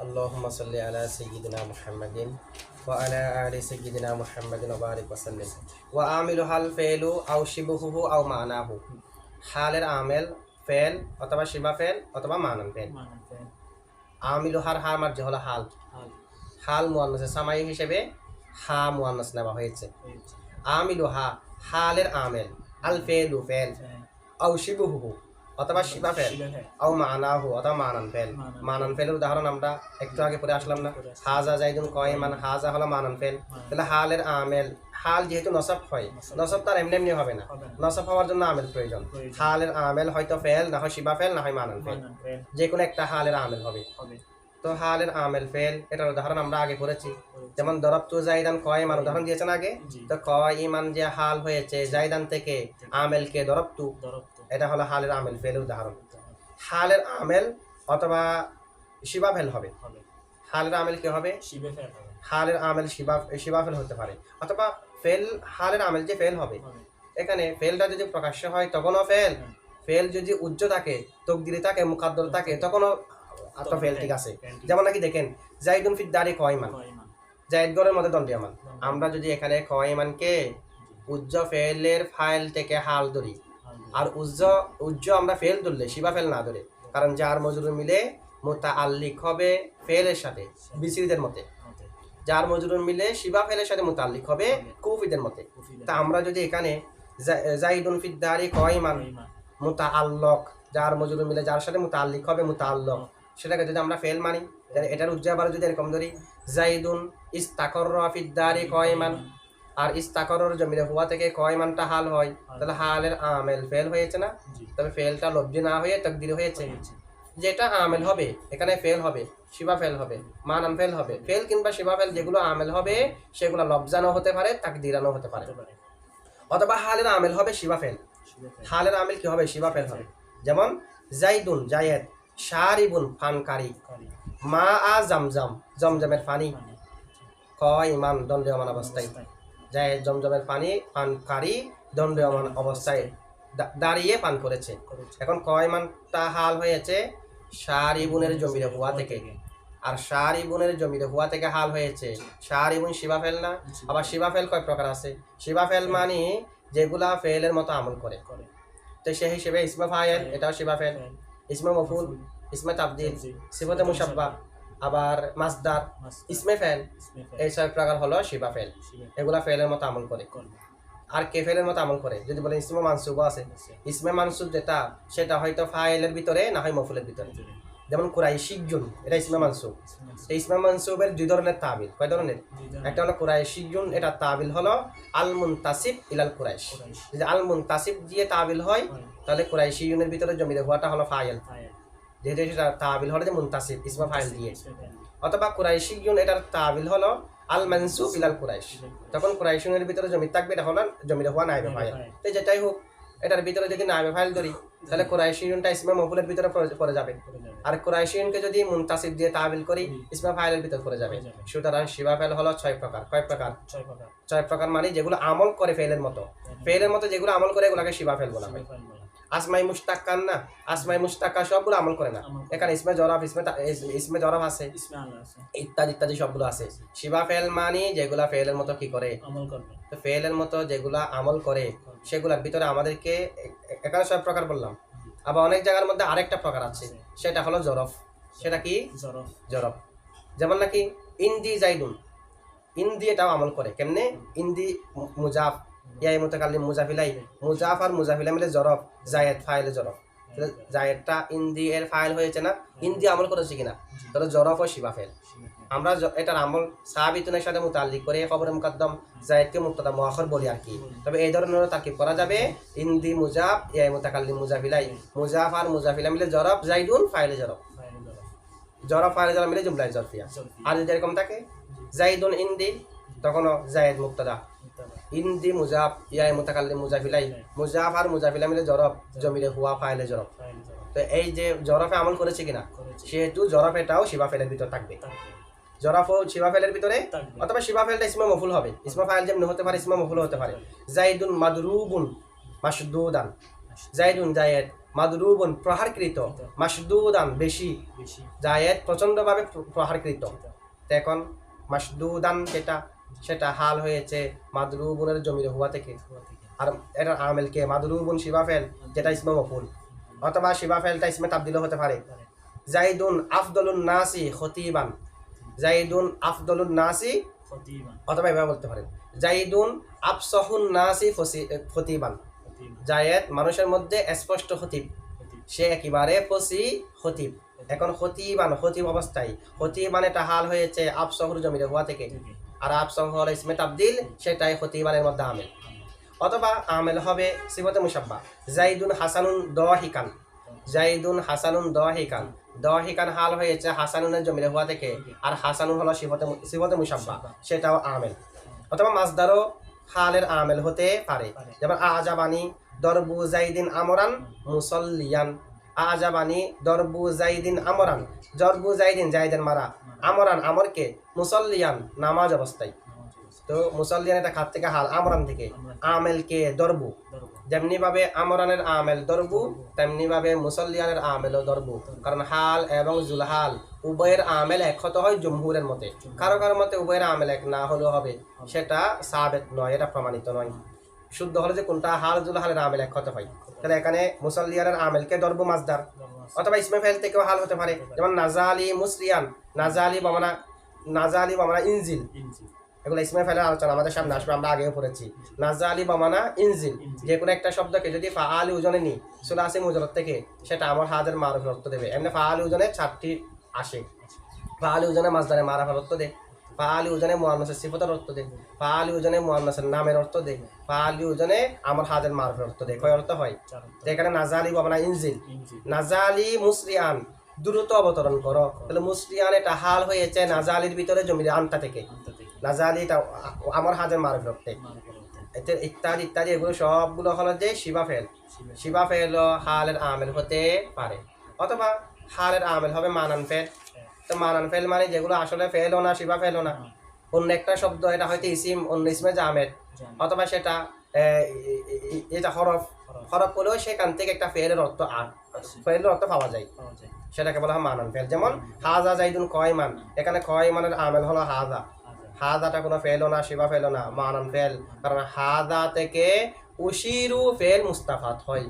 আল্লাহুম্মা সাল্লি আলা সাইয়্যিদিনা মুহাম্মাদিন ওয়া আলা আলি সাইয়্যিদিনা মুহাম্মাদিন ওয়া বারিক ওয়া সাল্লিম। ওয়া আমিলু হাল ফেলু আও শিবহুহু আও মানাহু। হালের আমেল ফেল অথবা শিবা ফেল অথবা মানান ফেল। আমিলু হার মার্জি হলো হাল। হাল মুয়ান্নাসে সামাই হিসেবে হা মুয়ান্নাস নেওয়া হয়েছে। আমিলু হালের আমেল, আল ফেলু ফেল, আও শিবহুহু অথবা শিবা ফেল, আও মানাহু অথবা মানান ফেল। মানান ফেলের উদাহরণ আমরা একটু আগে পরে আসলাম না, হাজা জাইদুন কয়মান, হাজা হলো মানান ফেল। তাহলে হালের আমেল, হাল যেহেতু নসব হয়, নসব তার এমনি এমনি হবে না, নসব হওয়ার জন্য আমেল প্রয়োজন। হালের আমেল হয়তো ফেল, না হয় শিবা ফেল, না হয় মানান ফেল, যে কোনো একটা হালের আমেল হবে। তো হালের আমেল ফেল এটার উদাহরণ আমরা আগে করেছি, যেমন দরবতু জাইদান কয়মান উদাহরণ দিয়েছেন আগে। তো কয়মান যে হাল হয়েছে জাইদান থেকে আমেলকে দরবতু, এটা হলো হালের আমেল ফেলের উদাহরণ। হালের আমেল অথবা শিবা ফেল হবে। হালের আমেল কি হবে? হালের আমেল শিবা ফেল হতে পারে, অথবা ফেল হালের আমেল যে ফেল হবে, এখানে ফেলটা যদি প্রকাশ্য হয় তখনও ফেল, ফেল যদি উজ্জ্ব থাকে, তকদিরে থাকে, মুকাদ্দর থাকে, তখনও তো ফেল ঠিক আছে। যেমন নাকি দেখেন জাইদুন ফিদ দারি কয়মান, জাইদ গড়ের মধ্যে দণ্ডীয়মান। আমরা যদি এখানে কয়মানকে উজ্জ্ব ফেলের ফাইল থেকে হাল ধরি, আর উজ্জ্ব আমরা ফেল ধরলে শিবা ফেল না ধরে, কারণ যার মজরুর মিলে মুতাআল্লিক হবে ফেলের সাথে বিসরিদের মতে, যার মজরুর মিলে শিবা ফেলের সাথে মুতাআল্লিক হবে কুফিদের মতে। তা আমরা যদি এখানে জাইদুন ফিদ দারি কয়মান মুতাআল্লক, যার মজরুর মিলে যার সাথে মুতাআল্লিক হবে মুতাআল্লক, সেটাকে যদি আমরা ফেল মানি, এটার উজ্জ্ব আবার যদি এরকম ধরি জাইদুন ইস্তাকররা ফিদ দারি কয়মান, আর ইস্তাকরর জমিরে হুয়া থেকে কয়মানটা হাল হয়, তাহলে হালের আমেল ফেল হয়েছে না? তবে ফেলটা লব্জি না হয়ে তাকদির হয়েছে। যেটা আমেল হবে এখানে ফেল হবে, শিবা ফেল হবে, মানান ফেল হবে। ফেল কিংবা শিবা ফেল যেগুলো আমেল হবে সেগুলো লব্জানো হতে পারে, তাকদিরানো হতে পারে। অথবা হালের আমেল হবে শিবা ফেল, হালের আমেল কি হবে? শিবা ফেল হবে। যেমন জাইদুন জায়েদ শারিবুন ফানকারি, মা আ জামজাম জমজমের পানি, কয়মান দণ্ডীয়মান অবস্থায়, জায়েদ জমজমের পানি পানকারী দণ্ডীয়মান অবস্থায় দাঁড়িয়ে পান করেছে। এখন কয়মানটা হাল হয়েছে শারিবুনের জমিরে হুয়া থেকে, আর শারিবুনের জমিরে হুয়া থেকে হাল হয়েছে শারিবুন শিবা ফেল না? আবার শিবা ফেল কয় প্রকার আছে? শিবা ফেল মানে যেগুলা ফেলের মতো আমল করে, তো সেই হিসেবে ইসমে ফাইল এটাও শিবা ফেল, ইসমে মফুল, ইসমে তাবদীল, সিফাতে মুশাব্বাহ, আবার মাসদার, ইসমে ফেল, এই ছয় প্রকার হলো শিবা ফেল। এগুলা ফেলের মতো আমল করে। আর কে ফেলের মতো আমল করে? যদি বলেন ইসমে মানসুবও আছে, ইসমে মানসুব যেটা সেটা হয়তো ফাইলের ভিতরে না হয় মফুলের ভিতরে। যেমন কুরাইশিজুন, এটা ইসমে মানসুব। এই ইসমে মানসুবের দুই ধরনের তাবিল। কয় ধরনের? একটা হলো কুরাইশিজুন, এটা তাবিল হলো আল মুনতাসিব ইলাল কুরাইশ। যদি আল মুনতাসিব দিয়ে তাবিল হয় তাহলে কুরাইশিজুনের ভিতরে জমিরে হওয়াটা হলো ফাইল, যেহেতু সেটা তাবিল হলো যে মুনতাসিব ইসমে ফাইল দিয়ে। অথবা কুরাইশিজুন এটার তাবিল হলো আল মানসুব ইলাল কুরাইশ, তখন কুরাইশিনের ভিতরে জমি থাকবে, এটা হলো জমিরে হওয়া নাইবে ফাইল। তো যেটাই হোক এটার ভিতরে যদি নাইবে ফাইল ধরি তাহলে কুরাইশিনটা ইসমে মফুলের ভিতরে পড়ে যাবে, আর কুরাইশিনকে যদি মুনতাসিব দিয়ে তাবিল করি ইসমে ফাইলের ভিতরে পড়ে যাবে। সুতরাং শিবা ফেল হলো 6 প্রকার। কয় প্রকার? 6 প্রকার মানে যেগুলো আমল করে ফেলের মতো, ফেলের মতো যেগুলো আমল করে এগুলোকে শিবা ফেল বলা হয়। আসমাই মুশতাক্কান না, আসমাই মুশতাক্কা সবগুলো আমল করে না, এখানে ইসমে জরাফ, ইসমে জরাফ আছে, ইত্যাদি ইত্যাদি সবগুলো আছে। শিবা ফেল মানে যেগুলা ফেলের মতো কি করে আমল করবে, তো ফেলের মতো যেগুলা আমল করে সেগুলোর ভিতরে আমাদেরকে এখানে 6 প্রকার বললাম। আবার অনেক জায়গার মধ্যে আরেকটা প্রকার আছে, সেটা হলো জরফ। সেটা কি? জরফ। যেমন নাকি ইন্দি জাইদুন, ইন্দি এটাও আমল করে। কেমনে? ইন্দি মুজাফ, ইয়াই মুতাকাল্লিম মুজাফিলাই, মুজাফ আর মুজাফিলা মিলে জরফ, জায়েদ ফাইলে জরফ। জায়েদটা ইন্দি এর ফাইল হয়েছে না? ইন্দি আমল করেছে কিনা? তাহলে জরফ ও শিবা ফেল। আমরা এটার আমল সাবিতুনের সাথে মুতাল্লিক করে খবরে মুকদ্দম জায়েদকে মুবতাদা মুআখার বলি আর কি। তবে এই ধরনের তারকিব করা যাবে ইন্দি মুজাফ, ইয়াই মুতাকাল্লিম মুজাফিলাই, মুজাফ আর মুজাফিলা মিলে জরফ, জাইদুন ফাইলে জরফ, জরফ ফাইলে জরফ মিলে জুমলায় জরফিয়া। আর যদি এরকম থাকে জাইদুন ইন্দি, তখনও জায়েদ মুবতাদা, ইন্দি মুজাফ, ইয়াই মুতাকাল্লিম মুজাফিলাই, মুজাফ আর মুজাফিলা মিলে জরফ, জমিরে হুয়া ফাইলে জরফ। তো এই যে জরফে আমল করেছে কিনা, সেহেতু জরফ এটাও শিবা ফেলের ভিতরে থাকবে। জরফ ও শিবা ফেলের ভিতরে, অথবা শিবা ফেলটা ইসমে মফুল হবে। ইসমে ফাইল যেমন হতে পারে ইসমে মফুল হতে পারে। জাইদুন মাদরুবুন মাসদুদান, জাইদুন জায়েদ, মাদরুবুন প্রহারকৃত, মাসদুদান বেশি, জায়েদ প্রচন্ডভাবে প্রহারকৃত। তো এখন মাসদুদান সেটা হাল হয়েছে মাদরুবুনের জমির হুয়া থেকে, আর এটার আমেলকে মাদরুবুন শিবাফেল যেটা ইসমে মফুল, অথবা শিবাফেলটা ইসমে তাবদিলও হতে পারে। জাইদুন আফদলুন নাসি খতিবান, জাইদুন আফদলুন নাসি, অথবা এভাবে বলতে পারেন জাইদুন আফসাহুন নাসি খতিবান, জায়েদ মানুষের মধ্যে স্পষ্ট খতিব, সে একেবারে ফসি খতিব। এখন খতিব অবস্থায়, খতিবান এটা হাল হয়েছে আফসাহুর জমির হুয়া থেকে, আর আফসাহ হল ইসমে তাবদিল, সেটাই খতিবানের মধ্যে আমেল। অথবা আমেল হবে সিফতে মুশাব্বা, জাইদুন হাসানুন দাহিকান, জাইদুন হাসানুন দাহিকান, দাহিকান হাল হয়েছে হাসানুনের জমির হুয়া থেকে, আর হাসানুন হলো সিফতে মুশাব্বা, সেটাও আমেল। অথবা মাসদারও হালের আমেল হতে পারে, যেমন আজাবানি দরবু জাইদিন আমরান মুসল্লিয়ান, আজাবানি দরবু জাইদিন আমরান, জরবু জাইদিন জাইদের মারা, আমরান আমরকে, মুসল্লিয়ান নামাজ অবস্থায়। তো মুসল্লিয়ান এটা খাত থেকে হাল, আমরান থেকে, আমেলকে দরবু, যেমনি ভাবে আমরানের আমেল দরবু, তেমনি ভাবে মুসল্লিয়ানের আমেলও দরবু, কারণ হাল এবং জুলহাল উভয়ের আমেল এক হতে হয় জমহুরের মতে, কারো কারো মতে উভয়ের আমেল এক না হলেও হবে, সেটা সাবেত নয়, এটা প্রমাণিত নয়। শুদ্ধ হলো যে কোনটা হাল জুলহালের আমেল এক হতে হয়। তাহলে এখানে মুসল্লিয়ানের আমেলকে দরবু মাসদার, অথবা ইসমে ফাইল থেকেও হাল হতে পারে, যেমন নাজালি মুসলিয়ান, নাজালি বামানা ইনজিল, এগুলো ইসমে ফাইলের আলোচনা আমাদের সামনে আসবে, আমরা আগেও পড়েছি। নাজালি বামানা ইনজিল, যে কোনো একটা শব্দকে যদি ফাআলি ওজনে নি সুলাসি মুজরদ থেকে, সেটা আমার হাজের মারুফের অর্থ দেবে। এমনি ফাআলি ওজনে 4টি আসে, ফাআলি ওজনে মাসদারে মারাফের অর্থ দেয়, ফাআলি ওজনে মুআন্নাসের সিফাতের অর্থ দেয়, ফাআলি ওজনে মুআন্নাসের নামের অর্থ দেয়, ফাআলি ওজনে আমার হাজের মারুফের অর্থ দেয়। কয় অর্থ হয়? এখানে নাজালি বামানা ইনজিল, নাজালি মুসরিয়ান দ্রুত অবতরণ করো, তাহলে মুসরিয়ান এটা হাল হয়েছে নাজালির ভিতরে জমির আনটা থেকে, নাজালি এটা আমার হাজের মারুফের অর্থে, ইত্যাদি ইত্যাদি, এগুলো সবগুলো হলো যে শিবা ফেল হালের আমেল হতে পারে। অথবা হালের আমেল হবে মানান ফেল। তো মানান ফেল মানে যেগুলো আসলে ফেলও না, শিবা ফেলও না, অন্য একটা শব্দ, এটা হয়তো ইসিম, অন্য ইসমে জামেদ, অথবা সেটা এটা হরফ হলেও সেখান থেকে একটা ফেলের অর্থ পাওয়া যায়, সেটাকে বলা হয় মানান ফেল। যেমন হাজা জাইদুন কয়মান, এখানে কয়মানের আমেল হলো হাজা, হাজাটা কোনো ফেলও না, শিবা ফেলও না, মানান ফেল, কারণ হাজা থেকে উশিরু ফেল মুস্তাফাত হয়,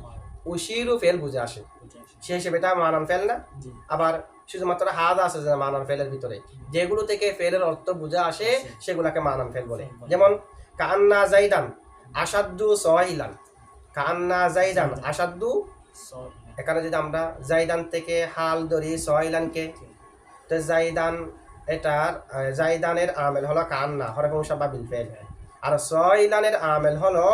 উশিরু ফেল বুঝে আসে, সে হিসেবে এটা মানান ফেল না। আবার শুধুমাত্র হাজা আছে যে মানান ফেলের ভিতরে, যেগুলো থেকে ফেলের অর্থ বুঝে আসে সেগুলাকে মানান ফেল বলে। যেমন কান্না জাইদান আসাদ্দু সহিলান, কান্না জাইদান আসাদ্দু, এখানে যদি আমরা জাইদান থেকে হাল ধরি সহিলানকে, তো জাইদান এটার জাইদানের আমেল হলো কান্না, হরফে মুশাব্বাহ বিল ফেল, আর সহিলানের আমেল হলো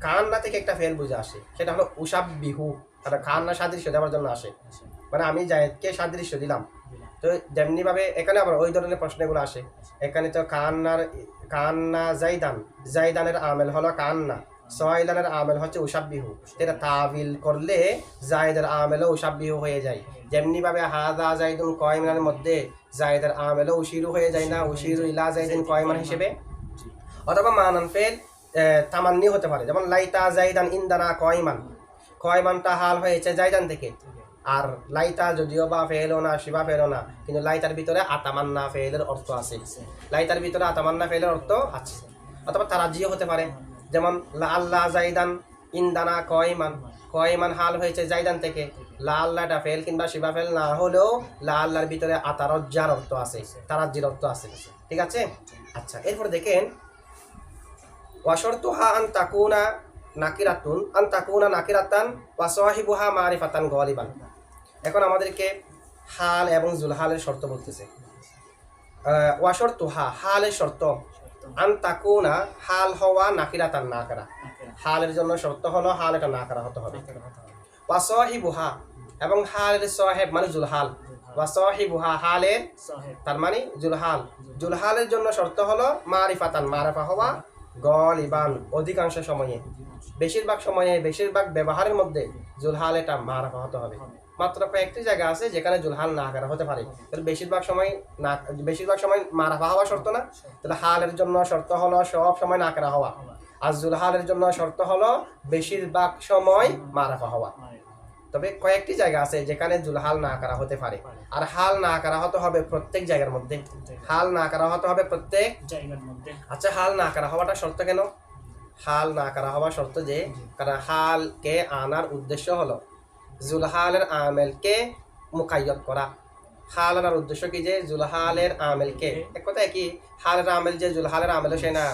কান্না থেকে একটা ফেল বুঝে আসে, সেটা হলো উসাব্বিহু, আর কান্না সাদৃশ্য দেওয়ার জন্য আসে, মানে আমি জায়েদকে সাদৃশ্য দিলাম। তো যেমনি ভাবে এখানে আবার ওই ধরনের প্রশ্নগুলো আসে, এখানে তো কান্না জাইদানের আমেল হলো কান্না, সহিলানের আমেল হচ্ছে উসাব্বিহু, এটা তাবিল করলে জায়েদের আমেলও উসাব্বিহু হয়ে যায়। যেমনি ভাবে হাজা জাইদুন কয়মানের মধ্যে জায়েদের আমেলও উশিরু হয়ে যায় না, উশিরু ইলা জাইদিন কয়মান হিসেবে। অথবা মানান ফেল তামান্নি হতে পারে, যেমন লাইতা জাইদান ইনদানা কয়মানটা হাল হয়েছে জাইদান থেকে, আর লাইতা যদিও বা ফেলও না, শিবা ফেলও না, কিন্তু লাইতার ভিতরে আতামান্না ফেলের অর্থ আছে, লাইতার ভিতরে আতামান্না ফেলের অর্থ আছে। অথবা তারাজিও হতে পারে, যেমন লা আল্লাহ জাইদান ইনদানা কয়মান হাল হয়েছে জাইদান থেকে, লা আল্লাহটা ফেল কিংবা শিবা ফেল না হলেও লা আল্লাহর ভিতরে আতারজ্জার অর্থ আছে, তারাজ্জির অর্থ আছে, ঠিক আছে। আচ্ছা, এরপর দেখেন ওয়াশরতুহা আন তাকুনা নাকিরাতান ওয়া সাহিবুহা মারিফাতান গালিবান। এখন আমাদেরকে হাল এবং জুলহালের শর্ত বলতেছে। ওয়াশরতুহা হালের শর্ত, আন তাকুনা হাল হওয়া, নাকিরাতান নাকারা, হালের জন্য শর্ত হলো হাল এটা নাকারা হতে হবে। ওয়া সাহিবুহা এবং হালের সাহেব মানে জুলহাল, ওয়া সাহিবুহা হালের তার মানে জুলহালের জন্য শর্ত হলো মারিফাতান মারাফা হওয়া, গলিবান অধিকাংশ সময়ে, বেশিরভাগ ব্যবহারের মধ্যে জুলহাল এটা মারাফা হতে হবে। মাত্র কয়েকটি জায়গা আছে যেখানে জুলহাল না করা হতে পারে, তাহলে বেশিরভাগ সময় মারাফা হওয়া শর্ত না, তাহলে হালের জন্য শর্ত হলো সব সময় না করা হওয়া। আর জুলহালের জন্য শর্ত হলো বেশিরভাগ সময় মারাফা হওয়া। তবে কয়েকটি জায়গা আছে যেখানে জুলহাল না করা হতে পারে, আর হাল না করা হতে হবে প্রত্যেক জায়গার মধ্যে। হাল না করা হতে হবে প্রত্যেক জায়গার মধ্যে। আচ্ছা, হাল না করা হওয়াটা শর্ত কেন? হাল না করা হওয়া শর্ত যে, কারণ হালকে আনার উদ্দেশ্য হলো জুলহালের আমেলকে মুকাইয়দ করা। হাল আনার উদ্দেশ্য কি? যে জুলহালের আমেলকে, এক কথায় কি হালের আমেল যে জুলহালের আমেলও সে না,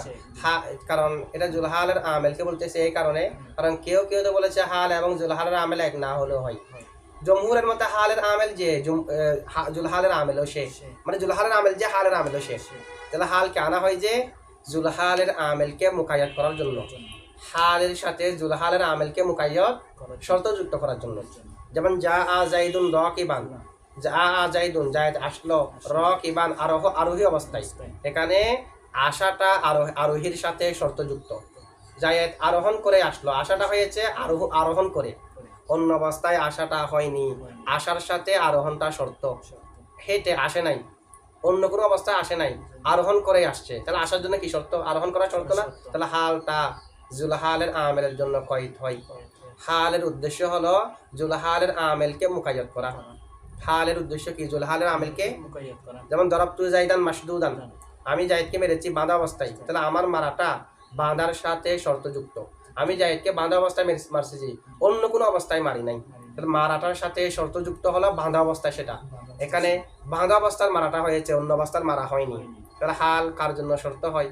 কারণ এটা জুলহালের আমেলকে বলতেছে এই কারণে, কারণ কেউ কেউ তো বলেছে হাল এবং জুলহালের আমেল এক না হলেও হয়। জমহুরের মতে হালের আমেল যে জুলহালের আমেলও সে, মানে জুলহালের আমেল যে হালের আমেলও সে। তাহলে হালকে আনা হয় যে জুলহালের আমেলকে মুকাইয়দ করার জন্য, হালের সাথে জুলহালের আমেলকে মুকাইয়দ শর্তযুক্ত করার জন্য। যেমন যা আ জাইদুন রাকিবান, যা আ জাইদুন জায়েদ আসলো, রাকিবান আরোহী অবস্থায়। এখানে আশাটা আরোহীর সাথে শর্তযুক্ত। জায়েদ আরোহণ করে আসলো, আশাটা হয়েছে আরোহণ করে, অন্য অবস্থায় আশাটা হয়নি, আশার সাথে আরোহণটা শর্ত। হেঁটে আসে নাই, অন্য কোনো অবস্থায় আসে নাই, আরোহণ করে আসছে, তাহলে আসার জন্য কি শর্ত? আরোহণ করা শর্ত না? তাহলে হালটা জুলহালের আমেলের জন্য কয়েদ হয়। হালের উদ্দেশ্য হলো জুলহালের আমেলকে মুকাইয়দ করা। হালের উদ্দেশ্য কি? জুলহালের আমেলকে মুকাইয়দ করা। যেমন দরাবতু জাইদান মাসদুদান, আমি জায়েদকে মেরেছি বাঁধা অবস্থায়, তাহলে আমার মারাটা বাঁধার সাথে শর্তযুক্ত। আমি জায়েদকে বাঁধা অবস্থায় মারছি, অন্য কোনো অবস্থায় মারি নাই, তাহলে মারাটার সাথে শর্তযুক্ত হলো বাঁধা অবস্থায়। সেটা এখানে বাঁধা অবস্থার মারাটা হয়েছে, অন্য অবস্থার মারা হয়নি। তাহলে হাল কার জন্য শর্ত হয়?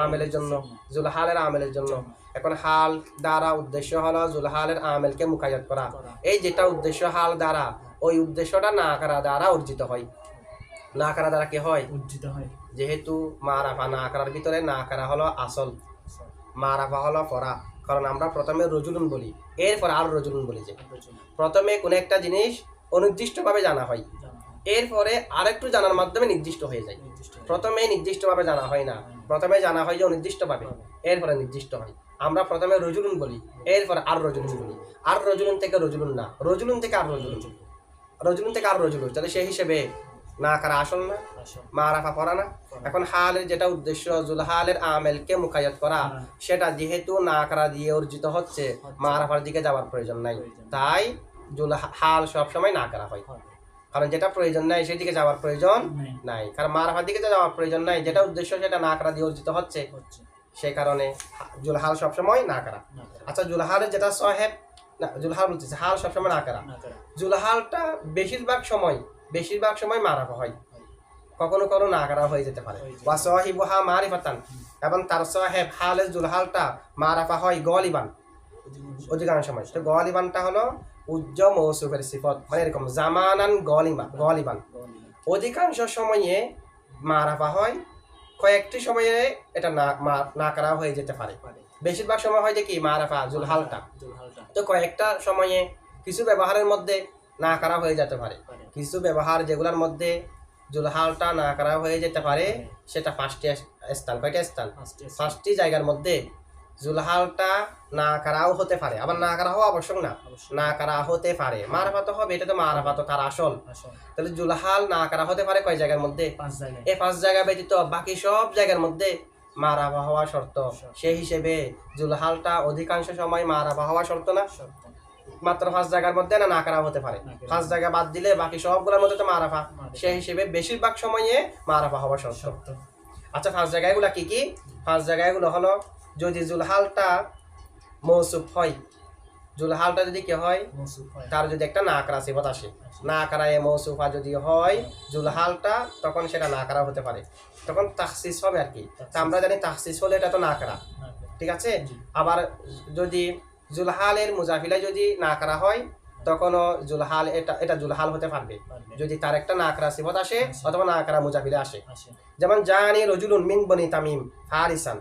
আমেলের জন্য, জুলহালের আমেলের জন্য। এখন হাল দ্বারা উদ্দেশ্য হলো জুলহালের আমেলকে মুকাইয়দ করা। এই যেটা উদ্দেশ্য হাল দ্বারা, ওই উদ্দেশ্যটা না করা দ্বারা অর্জিত হয়। না করা দ্বারা কি হয়? অর্জিত হয়। যেহেতু মারাফা না করার ভিতরে না করা হলো আসল, মারাফা হলো পড়া। কারণ আমরা প্রথমে রজুলুন বলি, এরপর আর রজুলুন বলি। যে প্রথমে কোনো একটা জিনিস অনির্দিষ্টভাবে জানা হয়, এরপরে আরেকটু জানার মাধ্যমে নির্দিষ্ট হয়ে যায়। প্রথমে নির্দিষ্টভাবে জানা হয় না, প্রথমে জানা হয় যে অনির্দিষ্টভাবে, এরপরে নির্দিষ্ট হয়। আমরা প্রথমে রজুলুন বলি, এরপরে আর রজুলুন বলি, আর রজুলুন থেকে রজুলুন না, রজুলুন থেকে আর রজুলুন, রজুলুন থেকে আর রজুলুন। তাহলে সেই হিসেবে না করা আসল না, মারাফা পড়া না। এখন হালের যেটা উদ্দেশ্য জুলহালের আমেলকে মুকাইয়দ করা, সেটা যেহেতু না করা দিয়ে অর্জিত হচ্ছে, মারাফার দিকে যাওয়ার প্রয়োজন নাই, তাই হাল সবসময় না করা হয়। কারণ যেটা প্রয়োজন নাই সেদিকে যাওয়ার প্রয়োজন নাই, কারণ মারাফার দিকে যাওয়ার প্রয়োজন নাই, যেটা উদ্দেশ্য সেটা না করা দিয়ে অর্জিত হচ্ছে, সেই কারণে জুলহাল সবসময় না করা। আচ্ছা, জুলহালের যেটা সাহেব না, জুলহাল বলতেছে হাল সবসময় না করা। জুলহালটা বেশিরভাগ সময় মারাফা হয়, কখনো কখনো না করা হয়ে যেতে পারে। ওয়া সাহিবুহা মারিফাতান, এবং তার সাহেব হালের জুলহালটা মারাফা হয় গলিবান, অধিকাংশ সময়। তো গলিবানটা হলো উজ্জ মৌসুফের সিফত, মানে এরকম জামানান গলিবান। অধিকাংশ সময়ে মারাফা হয়, কয়েকটি সময়ে এটা না করা হয়ে যেতে পারে। বেশিরভাগ সময় হয় যে কি মারাফা জুলহালটা, তো কয়েকটা সময়ে কিছু ব্যবহারের মধ্যে না করা হয়ে যেতে পারে। কিছু ব্যবহার যেগুলোর মধ্যে জুলহালটা না করা হয়ে যেতে পারে, সেটা 5টি স্থান। কয়টা স্থান? 5টি জায়গার মধ্যে জুলহালটা না করাও হতে পারে, আবার না করা হওয়া আবশ্যক না, না করা হতে পারে। মারাফা তো হবে, এটা তো মারাফা তো তার আসল। তাহলে জুলহাল না করা হতে পারে কয় জায়গার মধ্যে? 5 জায়গায়। এই 5 জায়গা ব্যতীত বাকি সব জায়গার মধ্যে মারাফা হওয়া শর্ত। সেই হিসেবে জুলহালটা অধিকাংশ সময় মারাফা হওয়া শর্ত না, মাত্র 5 জায়গার মধ্যে না করা হতে পারে। 5 জায়গা বাদ দিলে বাকি সবগুলোর মধ্যে তো মারাফা, সেই হিসেবে বেশিরভাগ সময়ে মারাফা হওয়া শর্ত। আচ্ছা, 5 জায়গাগুলো কি কি? 5 জায়গাগুলো হলো যদি জুলহালটা মৌসুফ হয়, জুলহালটা যদি কি হয়, তার যদি একটা না করা সিফত আসে, না করা এ মৌসুফা যদি হয় জুলহালটা, তখন সেটা না করা হতে পারে, তখন তাখসিস হবে আর কি। তা আমরা জানি তাখসিস হলে এটা তো না করা, ঠিক আছে। আবার যদি জুলহালের মুজাফিলা যদি না করা হয়, তখনও জুলহাল এটা জুলহাল হতে পারবে যদি তার একটা না করা সিফত আসে অথবা না করা মুজাফিলা আসে। যেমন জানি রজুলুন মিন বনি তামিম ফারিসান,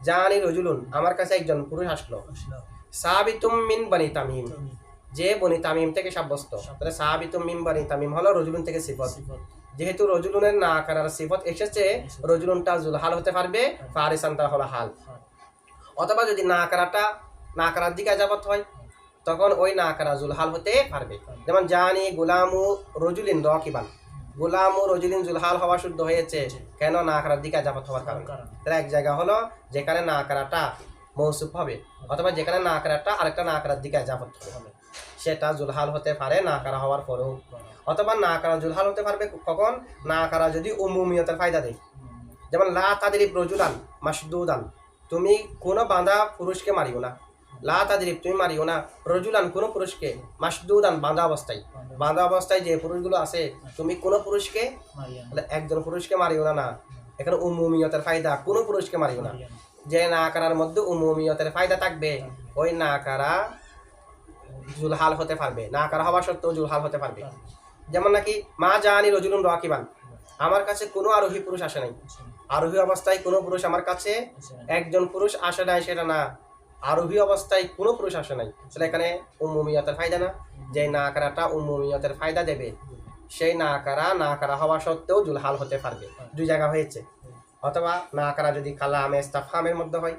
জানি রজুলুন আমার কাছে একজন পুরুষ আসলো, সাবিতুম মিন বনি তামিম, যে বনি তামিম থেকে সাব্যস্ত। তাহলে সাবিতুম মিন বনি তামিম হলো রজুলুন থেকে সিফত। যেহেতু রজুলুনের না করার সিফত এসেছে, রজুলুনটা জুলহাল হতে পারবে, ফারিসানটা হলো হাল। অথবা যদি না করার দিকে যাবত হয়, তখন ওই না করা জুলহাল হতে পারবে। যেমন জানি গোলামু রজুলিন রাকিবান, গোলামু রজুলিন জুলহাল হওয়া শুদ্ধ হয়েছে, কেন? না করার দিকে যাবত হওয়ার কারণে। তাহলে এক জায়গা হলো যেখানে না করাটা মৌসুফ হবে, অথবা যেখানে নাকারাটা আরেকটা নাকারার দিকে ইজাফত হবে, সেটা জুলহাল হতে পারে নাকারা হওয়ার পরেও। অথবা নাকারা জুলহাল হতে পারবে কখন? নাকারা যদি উমুমিয়তের ফায়দা দেয়। যেমন লা তাদরিব রজুলান মাসদুদান, তুমি কোনো বাঁধা পুরুষকে মারিও না। লা তাদরিব, তুমি মারিও না রজুলান, কোনো পুরুষকে, মাসদুদান, বাঁধা অবস্থায়। বাঁধা অবস্থায় যে পুরুষগুলো আছে, তুমি কোনো পুরুষকে, একজন পুরুষকে মারিও না। না, এখানে উমুমিয়তের ফায়দা, কোনো পুরুষকে মারিও না। যে নাকারার মধ্যে উমুমিয়তের ফায়দা থাকবে, ওই নাকারা জুলহাল হতে পারবে, নাকারা হওয়া সত্ত্বেও জুলহাল হতে পারবে। যেমন নাকি মা জানি রজুলুন রাকিবান, আমার কাছে কোনো আরোহী পুরুষ আসে নাই। আরোহী অবস্থায় কোনো পুরুষ আমার কাছে, একজন পুরুষ আসে নাই সেটা না, আরোহী অবস্থায় কোনো পুরুষ আসে নাই, তাহলে এখানে উমুমিয়তের ফায়দা না। যে নাকারাটা উমুমিয়তের ফায়দা দেবে, সেই নাকারা হওয়া সত্ত্বেও জুলহাল হতে পারবে। দুই জায়গা হয়েছে। অথবা নাকারা যদি কালামে ইস্তাফহামের মধ্যে হয়,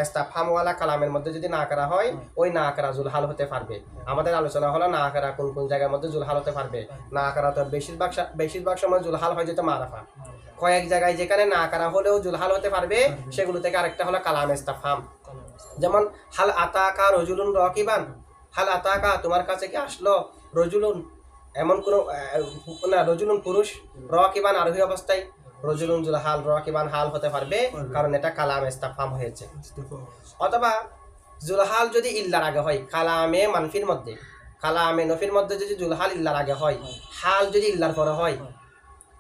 ইস্তাফহামওয়ালা কালামের মধ্যে যদি নাকারা হয়, ওই নাকারা জুলহাল হতে পারবে। আমাদের আলোচনা হলো নাকারা কোন কোন জায়গার মধ্যে জুলহাল হতে পারবে। নাকারা তো বেশিরভাগ সময় জুলহাল হয় যেত মারাফা। কয়েক জায়গায় যেখানে নাকারা হলেও জুলহাল হতে পারবে, সেগুলো থেকে আরেকটা হলো কালামে ইস্তাফহাম। যেমন হাল আতাকা রজুলুন রাকিবান, হাল আতাকা, তোমার কাছে কি আসলো রজুলুন, এমন কোন না, রজুলুন পুরুষ, রাকিবান আরোহী অবস্থায়, রজুলুন জুলহাল, রাকিবান হাল হতে পারবে, কারণ এটা কালামে ইস্তাফহাম হয়েছে। অথবা জুলহাল যদি ইল্লার আগে হয়, কালামে মানফির মধ্যে, কালামে নফির মধ্যে যদি জুলহাল ইল্লার আগে হয়, হাল যদি ইল্লার পরে হয়,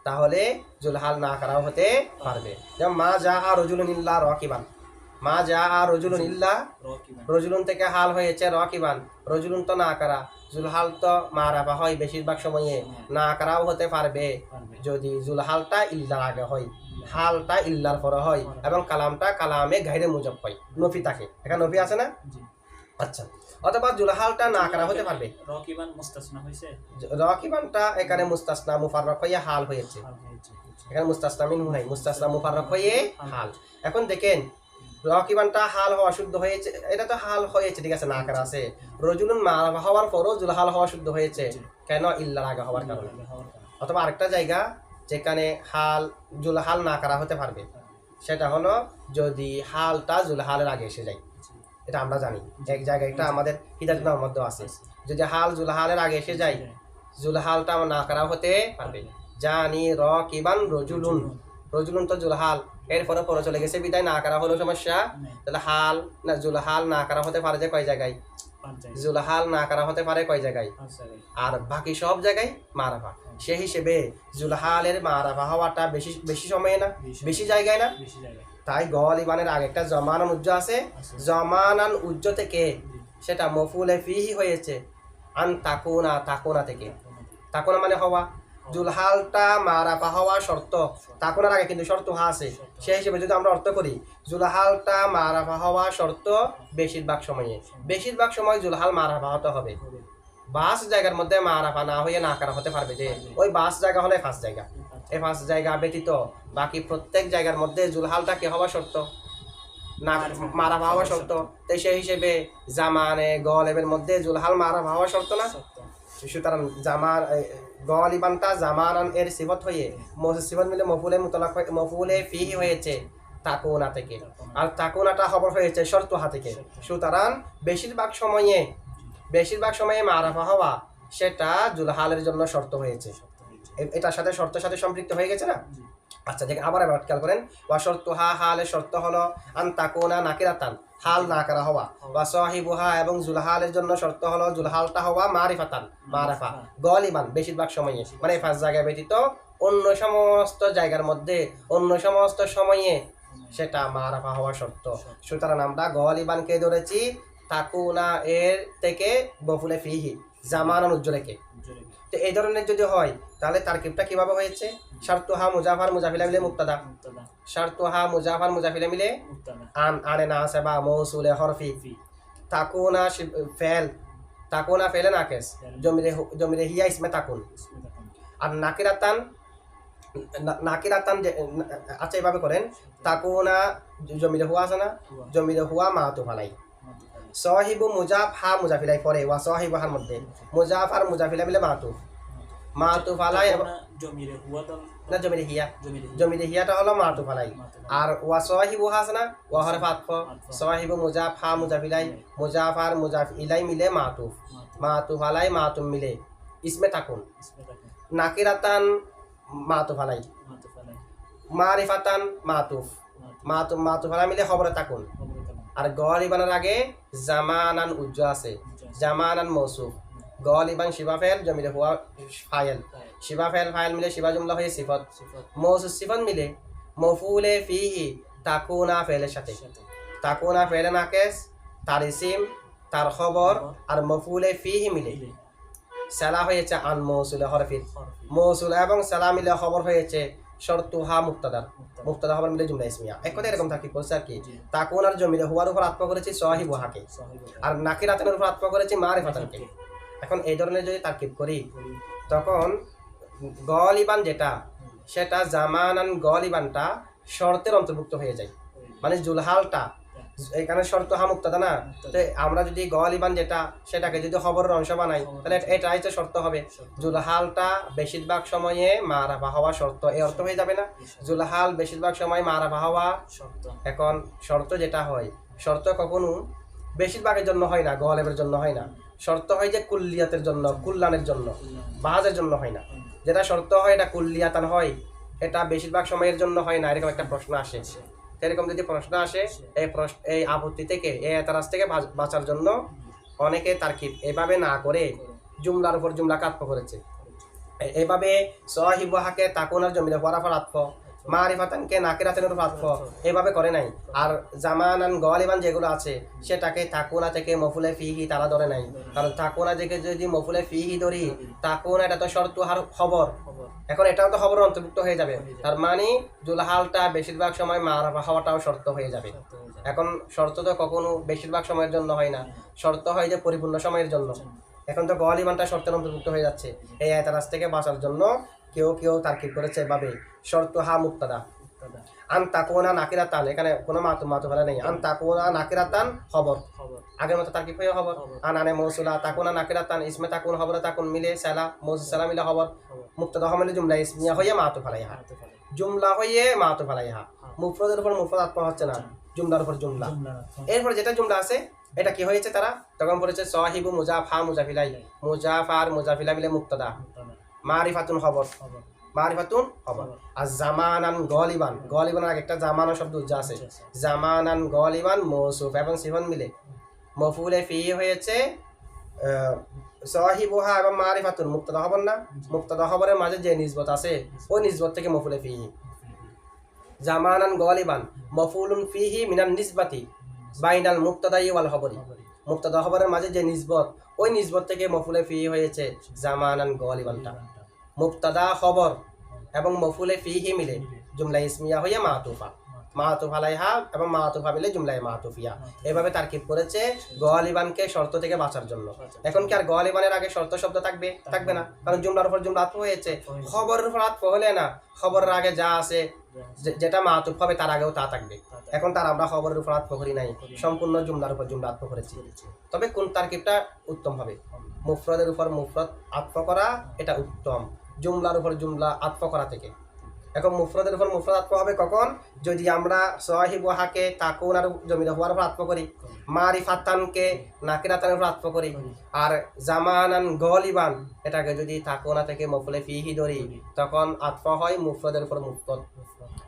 তাহলে জুলহাল নাকারাও হতে পারবে। যেমন মা যা আর রজুলুন ইল্লা রাকিবান, মা যা আর রজুলুন ইল্লা, রজুলুন থেকে হাল হয়েছে রাকিবান, রজুলুন তো নাকারা, জুলহাল তো মারাফা হয় বেশিরভাগ সময়ে, নাকারাও হতে পারবে যদি জুলহালটা ইল্লার আগে হয়, হালটা ইল্লার পরে হয়, এবং কালামটা কালামে গায়রে মুজাব হয়, নফি থাকে। এখানে নফি আছে না? আচ্ছা। অথবা জুলহালটা নাকারা হতে পারবে। রাকিবান মুস্তাসনা হইছে, রাকিবানটা এখানে মুস্তাসনা মুফাররক হয়ে হাল হয়েছে, এখানে মুস্তাসনা মিনহু নাই, মুস্তাসনা মুফাররক হয়ে হাল। এখন দেখেন রাকিবানটা হাল হওয়া শুদ্ধ হয়েছে, এটা তো হাল হয়েছে, ঠিক আছে, নাকারা আছে। রজুলুন মারাফা হওয়ার পরও জুলহাল হওয়া শুদ্ধ হয়েছে, কেন? ইল্লার আগে হওয়ার কারণে। অথবা আরেকটা জায়গা যেখানে হাল জুলহাল নাকারা হতে পারবে, সেটা হলো যদি হালটা জুলহালের আগে এসে যায়। এটা আমরা জানি, এক জায়গায় এটা আমাদের হিদায়াতের মধ্যে আছে, যদি হাল জুলহালের আগে এসে যায়, জুলহালটা নাকারা হতে পারবে। জানি রাকিবান রজুলুন, রজুলুন তো জুলহাল, এরপরে পরে চলে গেছে বিদায় নাকারা হলো সমস্যা। তাহলে হাল না জুলহাল নাকারা হতে পারে যে কয় জায়গায়? জুলহাল নাকারা হতে পারে কয় জায়গায়? আর বাকি সব জায়গায় মারাফা। সেই হিসেবে জুলহালের মারাফা হওয়াটা বেশি সময়ে না, বেশি জায়গায় না। তাই গলিবানের আগে একটা জমানান উজ্জ আছে, জমানান উজ্জ থেকে সেটা মফুলে ফিহি হয়েছে আন তাকুনা, তাকুনা থেকে। তাকুনা মানে হওয়া, জুলহালটা মারাফা হওয়া শর্ত, তাকুনার আগে কিন্তু শর্ত হা আছে। সেই হিসেবে যদি আমরা অর্থ করি, জুলহালটা মারাফা হওয়া শর্ত বেশিরভাগ সময় জুলহাল মারাফা হতে হবে। বাস জায়গার মধ্যে মারাফা না হয়ে নাকারা হতে পারবে, যে ওই বাস জায়গা হলে ফার্স্ট জায়গা, এই ফার্স্ট জায়গা ব্যতীত বাকি প্রত্যেক জায়গার মধ্যে জুলহালটা কি হওয়া শর্ত? না মারাফা হওয়া শর্ত। তো সেই হিসেবে জামানে গলেবের মধ্যে জুলহাল মারাফা হওয়া শর্ত না। সুতরাং জামান গলিবানটা জামানান এর সিফত হয়ে সিফত মিলে মফুলে মুতলাক মফুলে ফিহি হয়েছে তাকুনা থেকে, আর তাকুনাটা খবর হয়েছে শর্তহা থেকে। সুতরাং বেশিরভাগ সময়ে মারাফা হওয়া সেটা জুলহালের জন্য শর্ত হয়েছে, এটার সাথে শর্তের সাথে সম্পৃক্ত হয়ে গেছে না। আচ্ছা দেখেন আবার খেয়াল করেন, ওয়া শর্তুহা, হালের শর্ত হলো আন তাকুনা নাকিরাতান, হাল নাকারা হওয়া। ওয়া সাহিবুহা, এবং জুলহালের জন্য শর্ত হলো জুলহালটা হওয়া মারিফাতান, মারাফা। গলিবান বেশিরভাগ সময়ে, মানে ফার্স্ট জায়গা ব্যতীত অন্য সমস্ত জায়গার মধ্যে অন্য সমস্ত সময়ে সেটা মারাফা হওয়া শর্ত। সুতরাং আমরা গলিবানকে ধরেছি তাকুনা এর থেকে মফুলে ফিহি জামানান উজ্জ্বলেকে। তো এই ধরনের যদি হয় তাহলে তারকিবটা কিভাবে হয়েছে? শারতুহা মুজাফার মুজাফিলা মিলে মুক্তাদা, শারতুহা মুজাফার মুজাফিলা মিলে আনে নাসিবা মৌসুলে হরফি, তাকুনা ফেল, তাকুনা ফেলে নাকিস, জমিরে হিয়া ইসমে তাকুন। আর নাকিরাতান আচ্ছা এভাবে করেন, তাকুনা জমিরে হুয়া আছে না, জমিরে হুয়া মাতুফ আলাই। সাহিবু মুজাফ হা মুজাফিলাই পরে, ওয়া সাহিবু হার মধ্যে মুজাফ আর মুজাফিলা মিলে মাতুফ। মাতুফ আলাই এবং জমিরে হুয়া দল না জমির হিয়া, জমিরে জমির হিয়াটা হলো মাতুফ আলাই। আর ওয়া সাহিবু আছে না, ওয়া হরফ আতফ, সাহিবু মুজাফ, হা মুজাফ ইলাই, মুজাফ আর মুজাফ ইলাই মিলে মাতুফ, মাতুফ আলাই মাতুফ মিলে ইসমে তাকুন। নাকিরাতান মাতুফ আলাই, মারিফাতান মাতুফ, মাতুফ আলাই মিলে খবরে তাকুন। আর গলিবানের আগে জামানান উজ্জ আছে, জামানান মৌসুফ, গলিবান শিবা ফেল জমিরে হুয়া ফাইল, শিবা ফেল ফাইল মিলে শিবা জুমলা হয়ে সিফত, মৌসুফ সিফত মিলে মফুলে ফিহি তাকুনা ফেলের সাথে, তাকুনা ফেলে নাকেস তার ইসিম তার খবর আর মফুলে ফিহি মিলে সালা হয়েছে আন মৌসুলে হরফির, মৌসুল এবং সালা মিলে খবর হয়েছে শর্তুহা মুক্তাদার, মুক্তাদা খবর মিলে জুমলা ইসমিয়া। এক কথায় এরকম তারকিব করছে আর কি। তাকুন আর জমিরে হুয়ার উপর আত্মা করেছি সাহিবু হাকে, আর নাকিরাতের উপর আত্মা করেছি মারিফাতানকে। এখন এই ধরনের যদি তারকিব করি তখন গলিবান যেটা সেটা জামানান গলিবানটা শর্তের অন্তর্ভুক্ত হয়ে যায়, মানে জুলহালটা এখানে শর্ত হা মুক্তাদা না, তো আমরা যদি গলিবান যেটা সেটাকে যদি খবরের অংশ বানাই তাহলে এটাই তো শর্ত হবে। জুলহালটা বেশিরভাগ সময়ে মারাফা হওয়া শর্ত, এই অর্থ হয়ে যাবে না, জুলহাল বেশিরভাগ সময় মারাফা হওয়া শর্ত। এখন শর্ত যেটা হয়, শর্ত কখনো বেশিরভাগের জন্য হয় না, গলেবের জন্য হয় না, শর্ত হয় যে কুল্লিয়াতের জন্য, কুল্লানের জন্য, বাহাজের জন্য হয় না। যেটা শর্ত হয় এটা কুল্লিয়াতান হয়, এটা বেশিরভাগ সময়ের জন্য হয় না। এরকম একটা প্রশ্ন আসে, এরকম যদি প্রশ্ন আসে এই আপত্তি থেকে, এই এতরাজ থেকে বাঁচার জন্য অনেকে তারকিব এভাবে না করে জুমলার উপর জুমলাকে আত্ম করেছে। এভাবে সাহিবু হাকে তাকুনার জমিরে ওয়ারাফার আত্ম, মারিফাতানকে নাকিরাতের উপর আত্ম এভাবে করে নাই। আর জামানান গলিবান যেগুলো আছে সেটাকে তাকুনা থেকে মফুলে ফিহি তারা ধরে নাই, কারণ তাকুনা থেকে যদি মফুলে ফিহি ধরি তাকুনা এটা তো শর্ত আর খবর, এখন এটাও তো খবরের অন্তর্ভুক্ত হয়ে যাবে, তার মানে জুলহালটা বেশিরভাগ সময় মারাফা হওয়াটাও শর্ত হয়ে যাবে। এখন শর্ত তো কখনো বেশিরভাগ সময়ের জন্য হয় না, শর্ত হয় যে পরিপূর্ণ সময়ের জন্য। এখন তো গলিবানটা শর্তের অন্তর্ভুক্ত হয়ে যাচ্ছে, এই এতরাজ থেকে বাঁচার জন্য কেউ কেউ তারকিব করেছে এভাবে শর্ত হা মুক্তাদা আন তাকুনা নাকিরাতান, এখানে কোনো মাতুফ নেই, আন তাকুনা নাকিরাতান খবর, আগের মতো তারকিব হয়ে খবর। আনানে মৌসুলা তাকুনা নাকিরাতান ইসমে তাকুন খবরে তাকুন মিলে সালা মৌসুল সালা মিলে খবর, মুক্তাদা মিলে জুমলা ইসমিয়া হয়ে মাতুফ আলাইহা, জুমলা হয়ে মাতুফ আলাইহা। মুফরদের উপর মুফরদ আত্মা হচ্ছে না, জুমলার উপর জুমলা। এরপর যেটা জুমলা আছে এটা কি হয়েছে, তারা তখন বলেছে সাহিবু মুজাফ হা মুজাফিলাই, মুজাফ আর মুজাফিলা মিলে মুক্তাদা, মারিফাতুন খবর, মারিফাতুন খবর। আর জামানান গলিবান, গলিবানের আগে একটা জামানা শব্দ যা আছে, জামানান গলিবান মৌসুফ এবং সিফত মিলে মফুলে ফি হয়েছে সাহিবুহা এবং মারিফাতুন মুক্তাদা খবর না, মুক্তাদা খবরের মাঝে যে নিসবত আছে ওই নিসবত থেকে মফুলে ফি। জামানান গলিবান মফুলুন ফিহি মিনান নিসবাতি বাইনাল মুক্তাদাই ওয়াল খবরি, মুক্তাদা খবরের মাঝে যে নিসবত ওই নিসবত থেকে মফুলে ফি হয়েছে জামানান গলিবানটা। মুক্তাদা খবর এবং মফুলে ফিহি মিলে জুমলা ইসমিয়া হয়ে মাতুফা, মাতুফ আলাইহা এবং মাতুফা মিলে জুমলায় মাতুফিয়া। এভাবে তারকিব করেছে গলিবানকে শর্ত থেকে বাঁচার জন্য। এখন কি আর গলিবানের আগে শর্ত শব্দ থাকবে? থাকবে না, কারণ জুমলার উপর জুমলা আত্ম হয়েছে। খবরের উপর আত্ম হলে না, খবরের আগে যা আছে যেটা মাতুফ হবে তার আগেও তা থাকবে। এখন তার আমরা খবরের উপর আত্ম করি নাই, সম্পূর্ণ জুমলার উপর জুমলা আত্ম করেছি। তবে কোন তারকিবটা উত্তম হবে? মুফরদের উপর মুফরদ আত্ম করা এটা উত্তম, জুমলার উপর জুমলা আত্ম করা থেকে। এখন মুফরদের উপর মুফরদ আত্ম হবে কখন? যদি আমরা সাহিবু হাকে তাকুন আর জমির হওয়ার উপর আত্ম করি, মারিফাতানকে নাকিরাতানের উপর আত্ম করি, আর জামানান গলিবান এটাকে যদি তাকুনা থেকে মফুলে ফিহি ধরি তখন আত্ম হয় মুফরদের উপর মুফরদ।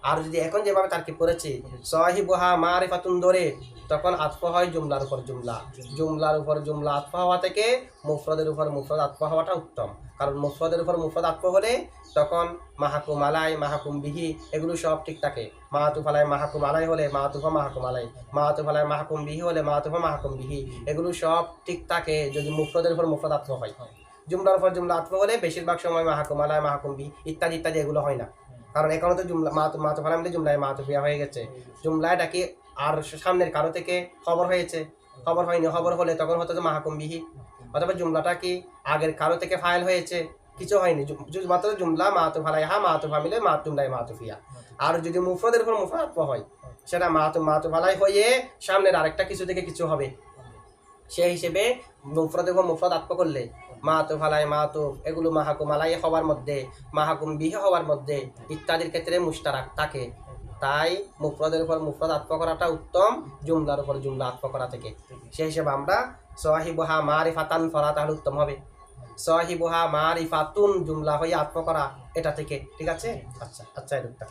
আর যদি এখন যেভাবে তারকিব করেছি সাহিবুহা মারিফাতুন ধরে তখন আত্ম হয় জুমলার উপর জুমলা, জুমলার উপর জুমলা আত্ম হওয়া থেকে মুফরদের উপর মুফরদ আত্ম হওয়াটা উত্তম। কারণ মুফরদের উপর মুফরদ আত্ম হলে তখন মাহাকুম আলাই মাহাকুম বিহি এগুলো সব ঠিক থাকে। মাহাতুফ আলাই মাহাকুম আলাই হলে মাহাতুফা মাহাকুম আলাই, মাহাতুফ আলাই মাহাকুম বিহি হলে মাহাতুফা মাহাকুম বিহি, এগুলো সব ঠিক থাকে যদি মুফরদের উপর মুফরদ আত্ম হয়। জুমলার উপর জুমলা আত্ম হলে বেশিরভাগ সময় মাহাকুম আলাই মাহাকুম বিহি ইত্যাদি ইত্যাদি এগুলো হয় না, কারণ এখানে তো জুমলা মাতুফ আলাই মিলে জুমলায় মাতুফিয়া হয়ে গেছে। জুমলাটা কি আর সামনের কারো থেকে খবর হয়েছে? খবর হয়নি, খবর হলে তখন হতো যে মাহাকুম বিহি। অথবা জুমলাটা কি আগের কারো থেকে ফাইল হয়েছে? কিছু হয়নি, মাত্র জুমলা মাতুফ আলাইহা মাতুফা মিলে জুমলায় মাতুফিয়া। আর যদি মুফরদের উপর মুফরদ আত্ম হয় সেটা মাতুফ আলাই হয়ে সামনের আরেকটা কিছু থেকে কিছু হবে, সেই হিসেবে মুফরদের উপর মুফরদ আত্ম করলে মাতুফ আলাই মাতুফ এগুলো মাহাকুম আলাই হওয়ার মধ্যে, মাহাকুম বিহে হওয়ার মধ্যে ইত্যাদির ক্ষেত্রে মুশতারাক থাকে। তাই মুফরদের উপর মুফরদ আতফ করাটা উত্তম জুমলার উপর জুমলা আতফ করা থেকে। সেই হিসেবে আমরা সাহিবুহা মারিফাতান ফরা তাহলে উত্তম হবে। সাহিবুহা মারিফাতুন জুমলা হয়ে আতফ করা এটা থেকে, ঠিক আছে? আচ্ছা আচ্ছা, এটা